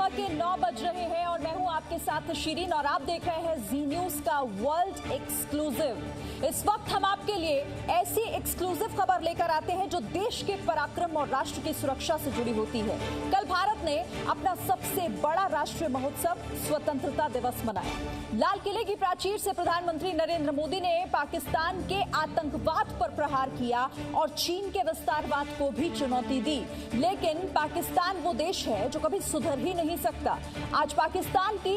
सुबह के 9 बज रहे हैं और मैं हूं आपके साथ शिरीन और आप देख रहे हैं जी न्यूज का वर्ल्ड एक्सक्लूसिव। इस वक्त हम आपके लिए ऐसी एक्सक्लूसिव खबर लेकर आते हैं जो देश के पराक्रम और राष्ट्र की सुरक्षा से जुड़ी होती है। कल भारत ने अपना सबसे बड़ा राष्ट्रीय महोत्सव स्वतंत्रता दिवस मनाया। लाल किले की प्राचीर से प्रधानमंत्री नरेंद्र मोदी ने पाकिस्तान के आतंकवाद पर प्रहार किया और चीन के विस्तारवाद को भी चुनौती दी। लेकिन पाकिस्तान वो देश है जो कभी सुधर ही नहीं सकता। आज पाकिस्तान की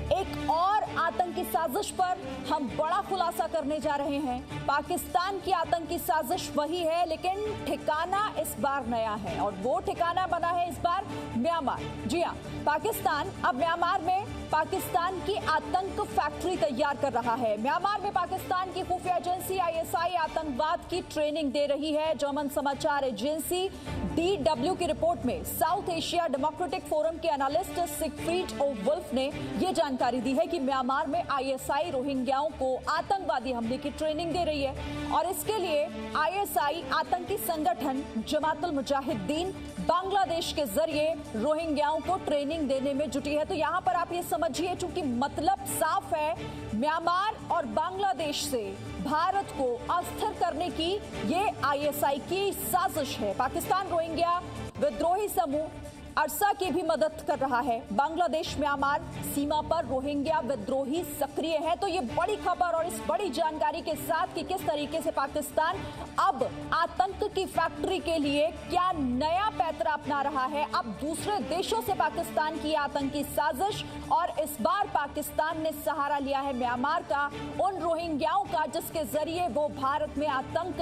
एक और आतंकी साजिश पर हम बड़ा खुलासा करने जा रहे हैं। पाकिस्तान की आतंकी साजिश वही है, लेकिन ठिकाना इस बार नया है और वो ठिकाना बना है इस बार म्यांमार। जी हां, पाकिस्तान अब म्यांमार में पाकिस्तान की आतंक फैक्ट्री तैयार कर रहा है। म्यांमार में पाकिस्तान की खुफिया एजेंसी आईएसआई आतंकवाद की ट्रेनिंग दे रही है। जर्मन समाचार एजेंसी DW की रिपोर्ट में साउथ एशिया डेमोक्रेटिक फोरम के एनालिस्ट सिगफ्रीड ओ वुल्फ ने यह जानकारी दी है कि म्यांमार में आईएसआई रोहिंग्याओं को आतंकवादी हमले की ट्रेनिंग दे रही है और इसके लिए आईएसआई आतंकी संगठन जमातुल मुजाहिदीन बांग्लादेश के जरिए रोहिंग्याओं को ट्रेनिंग देने में जुटी है। तो यहां पर आप ये समझिए, चूंकि मतलब साफ है, म्यांमार और बांग्लादेश से भारत को अस्थिर करने की ये आईएसआई की साजिश है। पाकिस्तान रोहिंग्या विद्रोही समूह अरसा की भी मदद कर रहा है। बांग्लादेश म्यांमार सीमा पर रोहिंग्या विद्रोही सक्रिय है। तो ये बड़ी खबर और इस बड़ी जानकारी के साथ कि किस तरीके से पाकिस्तान अब आतंक की फैक्ट्री के लिए क्या नया पैतरा अपना रहा है। अब दूसरे देशों से पाकिस्तान की आतंकी साजिश और इस बार पाकिस्तान ने सहारा लिया है म्यांमार का, उन रोहिंग्याओं का जिसके जरिए वो भारत में आतंक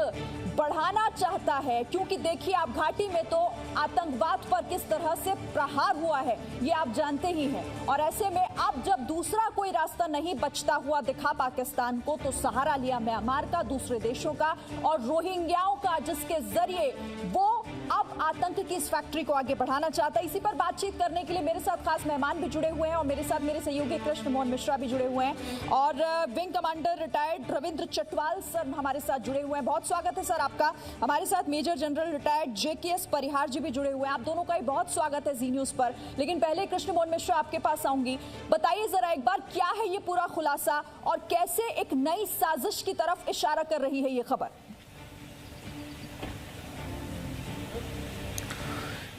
बढ़ाना चाहता है। क्योंकि देखिए, आप घाटी में तो आतंकवाद पर किस तरह से प्रहार हुआ है ये आप जानते ही हैं और ऐसे में अब जब दूसरा कोई रास्ता नहीं बचता हुआ दिखा पाकिस्तान को, तो सहारा लिया म्यांमार का, दूसरे देशों का और रोहिंग्याओं का, जिसके जरिए वो अब आतंक की इस फैक्ट्री को आगे बढ़ाना चाहता है। इसी पर बातचीत करने के लिए मेरे साथ खास मेहमान भी जुड़े हुए हैं और मेरे साथ मेरे सहयोगी कृष्ण मोहन मिश्रा भी जुड़े हुए हैं और wing commander retired Ravindra Chatwal sir हमारे साथ जुड़े हुए हैं। बहुत स्वागत है सर आपका। हमारे साथ मेजर जनरल रिटायर्ड JKS परिहार जी भी जुड़े हुए हैं। आप दोनों का ही बहुत स्वागत है जी न्यूज पर। लेकिन पहले कृष्ण मोहन मिश्रा आपके पास आऊंगी, बताइए जरा एक बार क्या है ये पूरा खुलासा और कैसे एक नई साजिश की तरफ इशारा कर रही है ये खबर।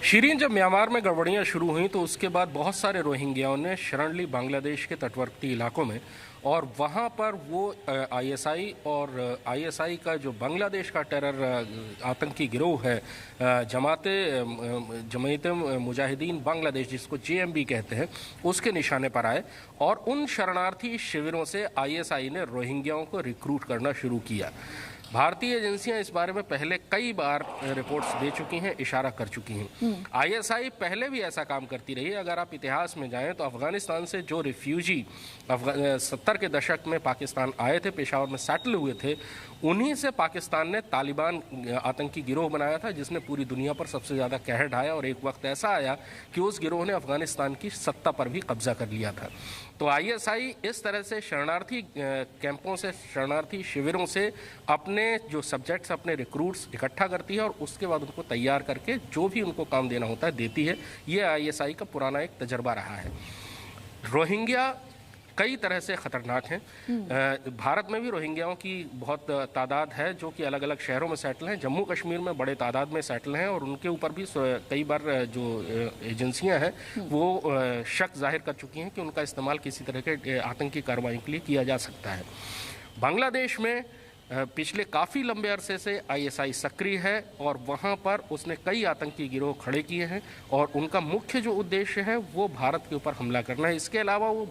शिरीन, जब म्यांमार में गड़बड़ियां शुरू हुई तो उसके बाद बहुत सारे रोहिंग्याओं ने शरण ली बांग्लादेश के तटवर्ती इलाकों में और वहां पर वो आईएसआई और आईएसआई का जो बांग्लादेश का टेरर आतंकी गिरोह है, जमात मुजाहिदीन बांग्लादेश जिसको JMB कहते हैं, उसके निशाने पर आए और उन शरणार्थी शिविरों से आईएसआई ने रोहिंग्याओं को रिक्रूट करना शुरू किया। भारतीय एजेंसियां इस बारे में पहले कई बार रिपोर्ट्स दे चुकी हैं, इशारा कर चुकी हैं। आईएसआई पहले भी ऐसा काम करती रही है। अगर आप इतिहास में जाएं तो अफगानिस्तान से जो रिफ्यूजी 70 के दशक में पाकिस्तान आए थे, पेशावर में सेटल हुए थे, उन्हीं से पाकिस्तान ने तालिबान आतंकी गिरोह बनाया था जिसने पूरी दुनिया पर सबसे ज़्यादा कहर ढाया और एक वक्त ऐसा आया कि उस गिरोह ने अफगानिस्तान की सत्ता पर भी कब्जा कर लिया था। तो आईएसआई इस तरह से शरणार्थी कैंपों से, शरणार्थी शिविरों से अपने जो सब्जेक्ट्स, अपने रिक्रूट्स इकट्ठा करती है और उसके बाद उनको तैयार करके जो भी उनको काम देना होता है देती है। ये आईएसआई का पुराना एक तजर्बा रहा है। रोहिंग्या कई तरह से खतरनाक हैं। भारत में भी रोहिंग्याओं की बहुत तादाद है जो कि अलग अलग शहरों में सेटल हैं। जम्मू कश्मीर में बड़े तादाद में सेटल हैं और उनके ऊपर भी कई बार जो एजेंसियां हैं वो शक जाहिर कर चुकी हैं कि उनका इस्तेमाल किसी तरह के आतंकी कार्रवाई के लिए किया जा सकता है। बांग्लादेश में पिछले काफ़ी लंबे अरसे से आईएसआई सक्रिय है और वहाँ पर उसने कई आतंकी गिरोह खड़े किए हैं और उनका मुख्य जो उद्देश्य है वो भारत के ऊपर हमला करना है। इसके अलावा वो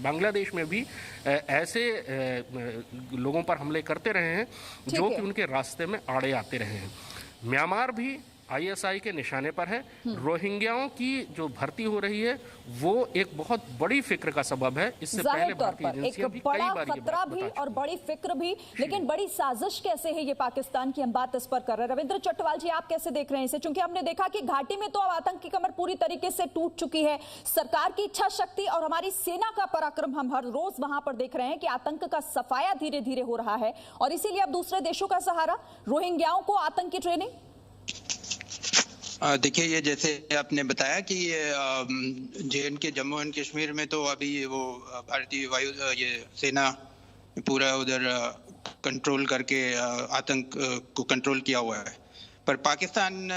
बांग्लादेश में भी ऐसे लोगों पर हमले करते रहे हैं जो कि उनके रास्ते में आड़े आते रहे हैं। म्यांमार भी आईएसआई के निशाने पर है। रोहिंग्याओं की जो भर्ती हो रही है वो एक बहुत बड़ी फिक्र का सबब है। इससे पहले भारतीय एजेंसियां भी बड़ा खतरा भी और बड़ी फिक्र भी, लेकिन बड़ी साजिश कैसे है ये पाकिस्तान की, हम बात इस पर कर रहे हैं। रविंद्र चटवाल जी, आप कैसे देख रहे हैं इसे? क्योंकि हमने देखा कि घाटी में तो अब आतंक की कमर पूरी तरीके से टूट चुकी है। सरकार की इच्छा शक्ति और हमारी सेना का पराक्रम हम हर रोज वहां पर देख रहे हैं कि आतंक का सफाया धीरे धीरे हो रहा है और इसीलिए अब दूसरे देशों का सहारा, रोहिंग्याओं को आतंक की ट्रेनिंग। देखिए, ये जैसे आपने बताया कि JNK जम्मू एंड कश्मीर में तो अभी वो भारतीय वायु ये सेना पूरा उधर कंट्रोल करके आतंक को कंट्रोल किया हुआ है, पर पाकिस्तान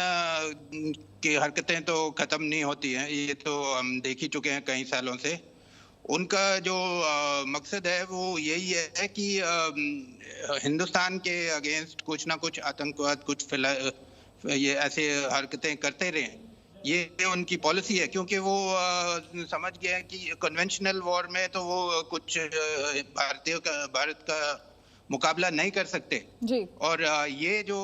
की हरकतें तो खत्म नहीं होती हैं। ये तो हम देख ही चुके हैं कई सालों से। उनका जो मकसद है वो यही है कि हिंदुस्तान के अगेंस्ट कुछ ना कुछ आतंकवाद ये ऐसे हरकतें करते रहें। ये उनकी पॉलिसी है, क्योंकि वो समझ गए हैं कि कन्वेंशनल वॉर में तो वो कुछ भारत का मुकाबला नहीं कर सकते जी। और ये जो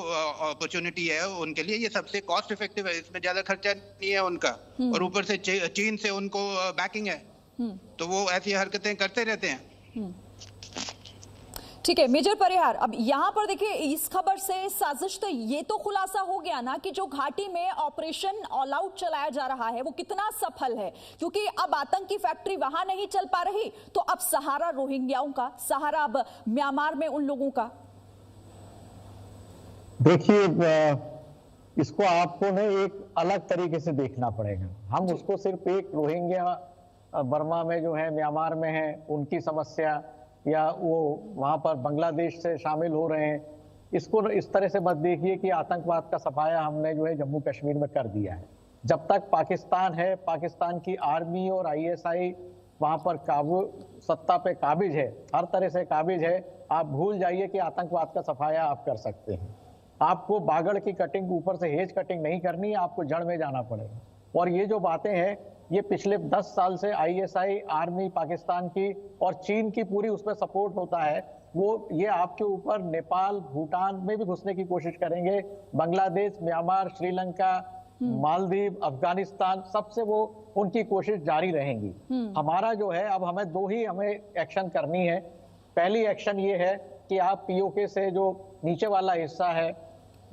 अपॉर्चुनिटी है उनके लिए ये सबसे कॉस्ट इफेक्टिव है, इसमें ज्यादा खर्चा नहीं है उनका, और ऊपर से चीन से उनको बैकिंग है, तो वो ऐसी हरकतें करते रहते हैं। ठीक है मेजर परिहार, अब यहाँ पर देखिए इस खबर से साजिश तो ये तो खुलासा हो गया ना कि जो घाटी में ऑपरेशन ऑल आउट चलाया जा रहा है वो कितना सफल है, क्योंकि अब आतंक की फैक्ट्री वहां नहीं चल पा रही, तो अब सहारा रोहिंग्याओं का, सहारा अब म्यांमार में उन लोगों का। देखिए इसको आपको ना एक अलग तरीके से देखना पड़ेगा। हम उसको सिर्फ एक रोहिंग्या बर्मा में जो है, म्यांमार में है, उनकी समस्या, या वो वहां पर बांग्लादेश से शामिल हो रहे हैं, इसको इस तरह से मत देखिए कि आतंकवाद का सफाया हमने जो है जम्मू कश्मीर में कर दिया है। जब तक पाकिस्तान है, पाकिस्तान की आर्मी और ISI वहां पर सत्ता पे काबिज है, हर तरह से काबिज है, आप भूल जाइए कि आतंकवाद का सफाया आप कर सकते हैं। आपको बागड़ की कटिंग, ऊपर से हेज कटिंग नहीं करनी है, आपको जड़ में जाना पड़ेगा। और ये जो बातें हैं ये पिछले 10 साल से ISI, आर्मी पाकिस्तान की और चीन की पूरी उसमें सपोर्ट होता है, वो ये आपके ऊपर नेपाल, भूटान में भी घुसने की कोशिश करेंगे, बांग्लादेश, म्यांमार, श्रीलंका, मालदीव, अफगानिस्तान, सबसे वो उनकी कोशिश जारी रहेंगी। हमारा जो है अब हमें एक्शन करनी है। पहली एक्शन ये है कि आप POK से जो नीचे वाला हिस्सा है,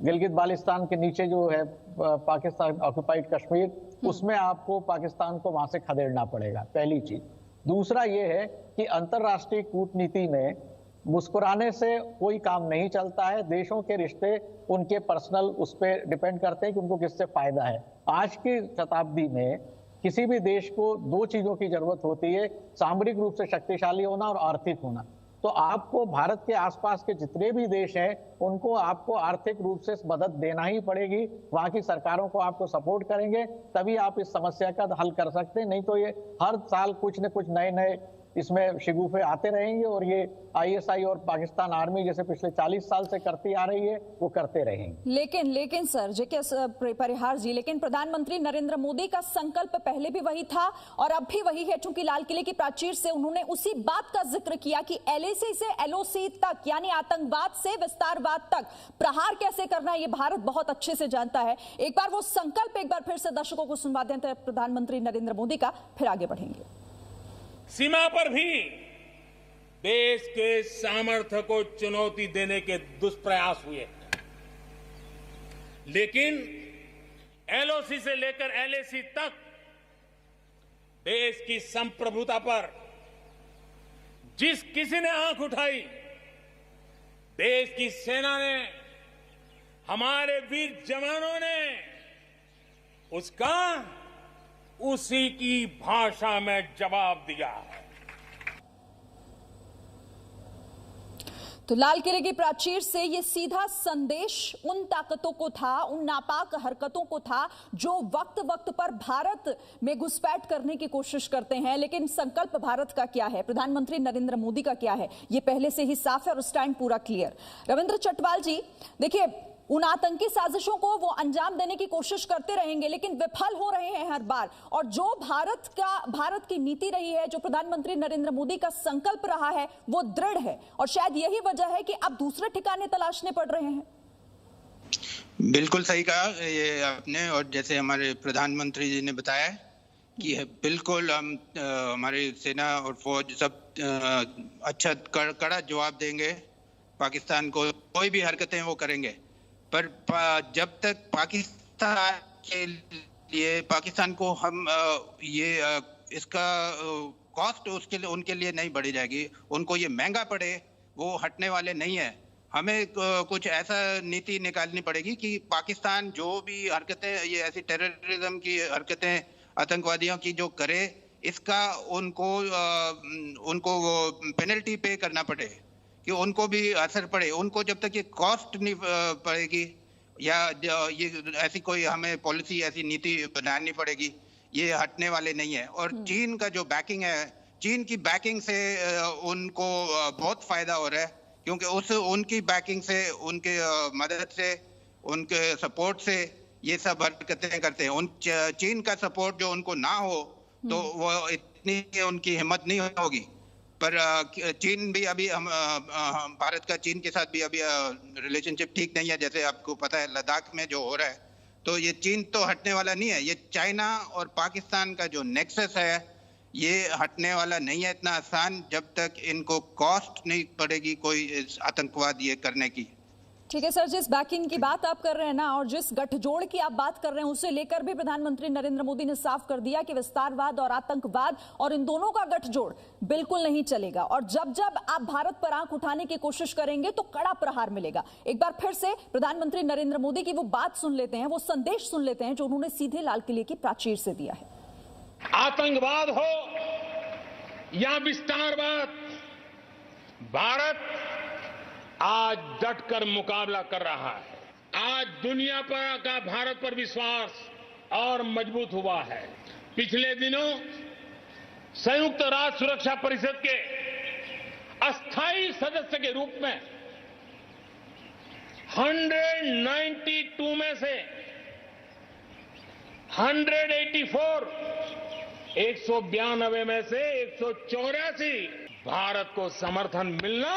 गिलगित बाल्टिस्तान के नीचे जो है पाकिस्तान ऑक्युपाइड कश्मीर, उसमें आपको पाकिस्तान को वहां से खदेड़ना पड़ेगा, पहली चीज। दूसरा ये है कि अंतरराष्ट्रीय कूटनीति में मुस्कुराने से कोई काम नहीं चलता है। देशों के रिश्ते उनके पर्सनल उस पर डिपेंड करते हैं कि उनको किससे फायदा है। आज की शताब्दी में किसी भी देश को 2 चीजों की जरूरत होती है, सामरिक रूप से शक्तिशाली होना और आर्थिक होना। तो आपको भारत के आसपास के जितने भी देश हैं उनको आपको आर्थिक रूप से मदद देना ही पड़ेगी। वहां की सरकारों को आपको सपोर्ट करेंगे तभी आप इस समस्या का हल कर सकते हैं, नहीं तो ये हर साल कुछ न कुछ नए इसमें शिगुफे आते रहेंगे और ये ISI और पाकिस्तान आर्मी जैसे पिछले 40 साल से करती आ रही है वो करते रहेंगे। लेकिन सर JK परिहार जी, लेकिन प्रधानमंत्री नरेंद्र मोदी का संकल्प पहले भी वही था और अब भी वही है, चूंकि लाल किले की प्राचीर से उन्होंने उसी बात का जिक्र किया कि LAC से LOC तक, यानी आतंकवाद से विस्तारवाद तक प्रहार कैसे करना है ये भारत बहुत अच्छे से जानता है। एक बार वो संकल्प एक बार फिर से दर्शकों को सुनवा दें प्रधानमंत्री नरेंद्र मोदी का, फिर आगे बढ़ेंगे। सीमा पर भी देश के सामर्थ्य को चुनौती देने के दुष्प्रयास हुए, लेकिन LOC से लेकर LAC तक देश की संप्रभुता पर जिस किसी ने आंख उठाई, देश की सेना ने, हमारे वीर जवानों ने उसका उसी की भाषा में जवाब दिया। तो लाल किले की प्राचीर से ये सीधा संदेश उन ताकतों को था, उन नापाक हरकतों को था जो वक्त पर भारत में घुसपैठ करने की कोशिश करते हैं। लेकिन संकल्प भारत का क्या है, प्रधानमंत्री नरेंद्र मोदी का क्या है, ये पहले से ही साफ है और स्टैंड पूरा क्लियर। रविंद्र चटवाल जी, देखिए उन आतंकी साजिशों को वो अंजाम देने की कोशिश करते रहेंगे लेकिन विफल हो रहे हैं हर बार, और जो भारत की नीति रही है, जो प्रधानमंत्री नरेंद्र मोदी का संकल्प रहा है वो दृढ़ है, और शायद यही वजह है कि अब दूसरे ठिकाने तलाशने पड़ रहे हैं। बिल्कुल सही कहा ये आपने, और जैसे हमारे प्रधानमंत्री जी ने बताया कि बिल्कुल हम हमारी सेना और फौज सब अच्छा कड़ा जवाब देंगे पाकिस्तान को, कोई भी हरकतें वो करेंगे। पर जब तक पाकिस्तान को हम इसका कॉस्ट उनके लिए नहीं बढ़ी जाएगी, उनको ये महंगा पड़े, वो हटने वाले नहीं है। हमें कुछ ऐसा नीति निकालनी पड़ेगी कि पाकिस्तान जो भी हरकतें, ये ऐसी टेररिज्म की हरकतें आतंकवादियों की जो करे, इसका उनको वो पेनल्टी पे करना पड़े, कि उनको भी असर पड़े। उनको जब तक ये कॉस्ट नहीं पड़ेगी या ये ऐसी कोई हमें पॉलिसी, ऐसी नीति बनानी पड़ेगी, ये हटने वाले नहीं है। और चीन का जो बैकिंग है, चीन की बैकिंग से उनको बहुत फायदा हो रहा है, क्योंकि उनकी बैकिंग से, उनके मदद से, उनके सपोर्ट से ये सब हरकतें करते हैं। चीन का सपोर्ट जो उनको ना हो तो वो इतनी उनकी हिम्मत नहीं होगी। पर चीन भी अभी भारत का चीन के साथ भी अभी रिलेशनशिप ठीक नहीं है, जैसे आपको पता है लद्दाख में जो हो रहा है। तो ये चीन तो हटने वाला नहीं है। ये चाइना और पाकिस्तान का जो नेक्सस है, ये हटने वाला नहीं है इतना आसान, जब तक इनको कॉस्ट नहीं पड़ेगी कोई आतंकवाद ये करने की। ठीक है सर, जिस बैकिंग की बात आप कर रहे हैं ना, और जिस गठजोड़ की आप बात कर रहे हैं, उसे लेकर भी प्रधानमंत्री नरेंद्र मोदी ने साफ कर दिया कि विस्तारवाद और आतंकवाद और इन दोनों का गठजोड़ बिल्कुल नहीं चलेगा। और जब जब आप भारत पर आंख उठाने की कोशिश करेंगे तो कड़ा प्रहार मिलेगा। एक बार फिर से प्रधानमंत्री नरेंद्र मोदी की वो बात सुन लेते हैं, वो संदेश सुन लेते हैं जो उन्होंने सीधे लाल किले की प्राचीर से दिया है। आतंकवाद हो या विस्तारवाद, भारत आज डटकर मुकाबला कर रहा है। आज दुनिया पर का भारत पर विश्वास और मजबूत हुआ है। पिछले दिनों संयुक्त राष्ट्र सुरक्षा परिषद के अस्थायी सदस्य के रूप में 192 में से 184, 192 में से 184 भारत को समर्थन मिलना,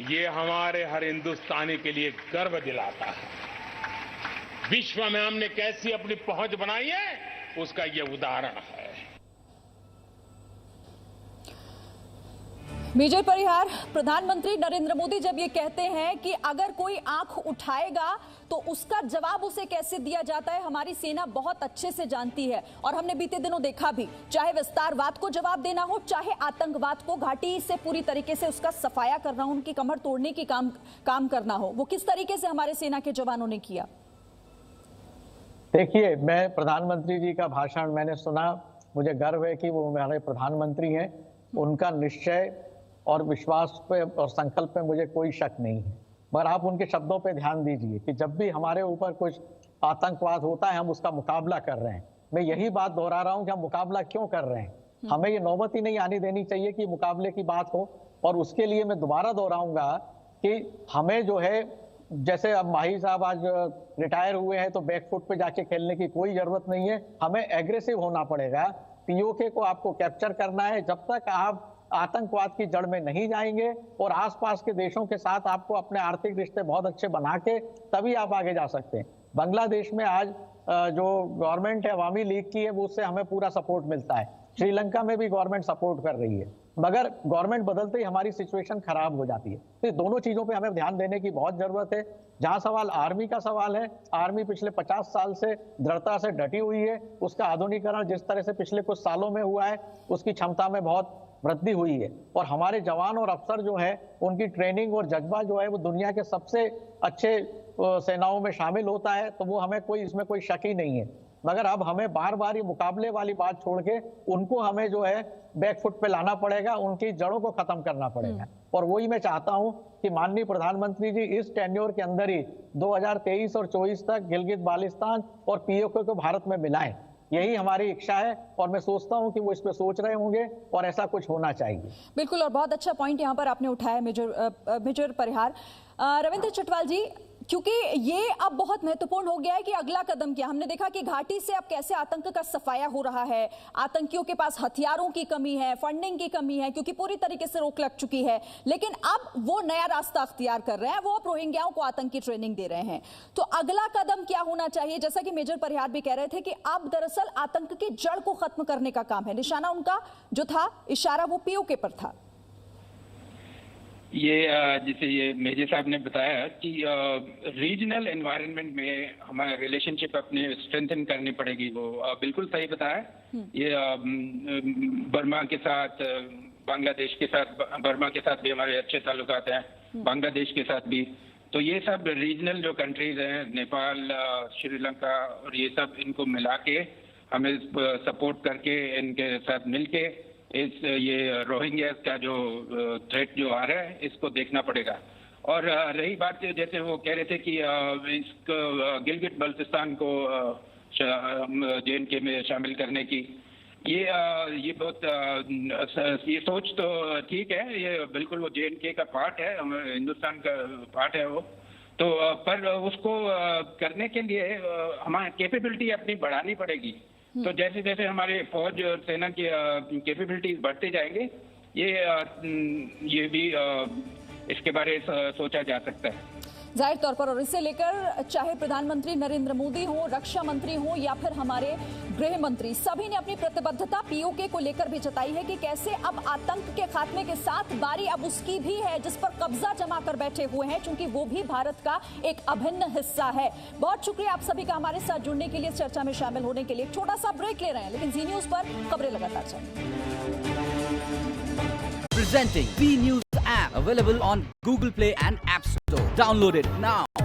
ये हमारे हर हिंदुस्तानी के लिए गर्व दिलाता है। विश्व में हमने कैसी अपनी पहुंच बनाई है, उसका ये उदाहरण है। मेजर परिहार, प्रधानमंत्री नरेंद्र मोदी जब ये कहते हैं कि अगर कोई आंख उठाएगा तो उसका जवाब उसे कैसे दिया जाता है, हमारी सेना बहुत अच्छे से जानती है। और हमने बीते दिनों देखा भी, चाहे विस्तारवाद को जवाब देना हो, चाहे आतंकवाद को घाटी से पूरी तरीके से उसका सफाया करना हो, उनकी कमर तोड़ने की काम करना हो, वो किस तरीके से हमारे सेना के जवानों ने किया। देखिए, मैं प्रधानमंत्री जी का भाषण मैंने सुना, मुझे गर्व है कि वो हमारे प्रधानमंत्री हैं। उनका निश्चय और विश्वास पे और संकल्प पे मुझे कोई शक नहीं है। मगर आप उनके शब्दों पे ध्यान दीजिए कि जब भी हमारे ऊपर कुछ आतंकवाद होता है, हम उसका मुकाबला कर रहे हैं। मैं यही बात दोहरा रहा हूं कि हम मुकाबला क्यों कर रहे हैं। हमें ये नौबत ही नहीं आनी देनी चाहिए कि मुकाबले की बात हो। और उसके लिए मैं दोबारा दोहराऊंगा कि हमें जो है, जैसे अब माही साहब आज रिटायर हुए हैं, तो बैकफुट पे जाके खेलने की कोई जरूरत नहीं है। हमें एग्रेसिव होना पड़ेगा। पीओके को आपको कैप्चर करना है। जब तक आप आतंकवाद की जड़ में नहीं जाएंगे और आसपास के देशों के साथ आपको अपने आर्थिक रिश्ते बहुत अच्छे बना के तभी आप आगे जा सकते हैं। बांग्लादेश में आज जो गवर्नमेंट है अवामी लीग की है, वो उससे हमें पूरा सपोर्ट मिलता है। श्रीलंका में भी गवर्नमेंट सपोर्ट कर रही है, मगर गवर्नमेंट बदलते ही हमारी सिचुएशन खराब हो जाती है। तो दोनों चीजों पे हमें ध्यान देने की बहुत जरूरत है। जहां सवाल आर्मी का सवाल है, आर्मी पिछले 50 साल से दृढ़ता से डटी हुई है। उसका आधुनिकीकरण जिस तरह से पिछले कुछ सालों में हुआ है, उसकी क्षमता में बहुत वृद्धि हुई है। और हमारे जवान और अफसर जो है, उनकी ट्रेनिंग और जज्बा जो है, वो दुनिया के सबसे अच्छे सेनाओं में शामिल होता है। तो वो हमें इसमें कोई शक ही नहीं है। मगर अब हमें बार बार ये मुकाबले वाली बात छोड़ के उनको हमें जो है बैकफुट पे लाना पड़ेगा, उनकी जड़ों को खत्म करना पड़ेगा। और वही मैं चाहता हूं कि माननीय प्रधानमंत्री जी इस टेन्योर के अंदर ही 2023 और 24 तक गिलगित बाल्टिस्तान और पीओके को भारत में मिलाएं। यही हमारी इच्छा है और मैं सोचता हूं कि वो इस पे सोच रहे होंगे और ऐसा कुछ होना चाहिए। बिल्कुल, और बहुत अच्छा पॉइंट यहां पर आपने उठाया मेजर परिहार। रविंद्र चटवाल जी, क्योंकि ये अब बहुत महत्वपूर्ण हो गया है कि अगला कदम क्या। हमने देखा कि घाटी से अब कैसे आतंक का सफाया हो रहा है। आतंकियों के पास हथियारों की कमी है, फंडिंग की कमी है, क्योंकि पूरी तरीके से रोक लग चुकी है। लेकिन अब वो नया रास्ता अख्तियार कर रहे हैं, वो अब रोहिंग्याओं को आतंकी ट्रेनिंग दे रहे हैं। तो अगला कदम क्या होना चाहिए? जैसा कि मेजर परिहार भी कह रहे थे कि अब दरअसल आतंक की जड़ को खत्म करने का काम है। निशाना उनका जो था, इशारा वो पीओके पर था। ये जैसे ये मेजर साहब ने बताया कि रीजनल एनवायरनमेंट में हमारा रिलेशनशिप अपने स्ट्रेंथन करनी पड़ेगी, वो बिल्कुल सही बताया। ये बर्मा के साथ, बांग्लादेश के साथ, बर्मा के साथ भी हमारे अच्छे ताल्लुकात हैं। बांग्लादेश के साथ भी। तो ये सब रीजनल जो कंट्रीज हैं, नेपाल, श्रीलंका और ये सब, इनको मिला के हमें सपोर्ट करके इनके साथ मिलके ये रोहिंग्या का जो थ्रेट जो आ रहा है इसको देखना पड़ेगा। और रही बात जैसे वो कह रहे थे कि इसको गिलगित बल्तिस्तान को JNK में शामिल करने की, ये बहुत ये सोच तो ठीक है, ये बिल्कुल वो JNK का पार्ट है, हिंदुस्तान का पार्ट है वो तो, पर उसको करने के लिए हमारी कैपेबिलिटी अपनी बढ़ानी पड़ेगी। तो जैसे जैसे हमारे फौज और सेना की कैपेबिलिटीज बढ़ते जाएंगे, ये भी इसके बारे में सोचा जा सकता है जाहिर तौर पर। और इसे लेकर चाहे प्रधानमंत्री नरेंद्र मोदी हो, रक्षा मंत्री हो या फिर हमारे गृह मंत्री, सभी ने अपनी प्रतिबद्धता POK को लेकर भी जताई है कि कैसे अब आतंक के खात्मे के साथ बारी अब उसकी भी है जिस पर कब्जा जमा कर बैठे हुए हैं, क्योंकि वो भी भारत का एक अभिन्न हिस्सा है। बहुत शुक्रिया आप सभी का हमारे साथ जुड़ने के लिए, चर्चा में शामिल होने के लिए। छोटा सा ब्रेक ले रहे हैं, लेकिन जी न्यूज पर खबरें लगातार चलें। Presenting B News app, available on Google Play and App Store. Download it now.